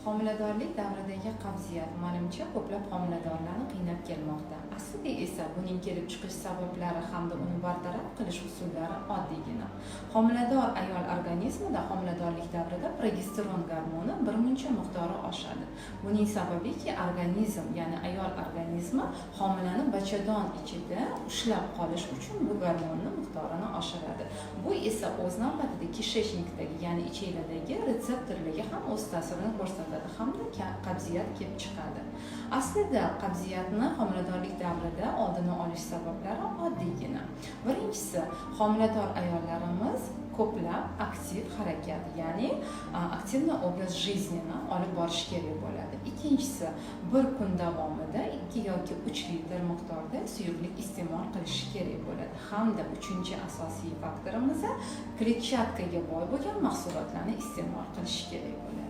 Homiladorlik davridagi qabziyat menimcha ko'plab homiladorlarni qiynab kelmoqda. Aslida esa buning kelib chiqish sabablari hamda uni bartaraf qilish usullari oddiygina. Homilador ayol organizmida homiladorlik davrida progesteron gormoni birmuncha miqdori oshadi. Buning sababiki organizm, ya'ni ayol organizmi homilani bachadon ichida ushlab qolish uchun bu gormonning miqdorini oshiradi. Bu esa o'z navbatida kisheshnikdagi, ya'ni ichaklardagi retseptorlarga ham o'z ta'sirini ko'rsatadi hamda qabziyat kelib chiqadi. Aslida qabziyatni homiladorlik davrida oldini olish sabablari oddiygina. Birinchisi, homilador ayollarimiz ko'plab aktiv harakat, ya'ni aktivniy obraz жизнini olib borish kerak bo'ladi. Ikkinchisi, bir kun davomida 2 yoki 3 litr miqdorda suyuqlik iste'mol qilish kerak bo'ladi. Hamda uchinchi asosiy faktorimiz kletchatkaga boy bo'lgan mahsulotlarni iste'mol qilish kerak bo'ladi.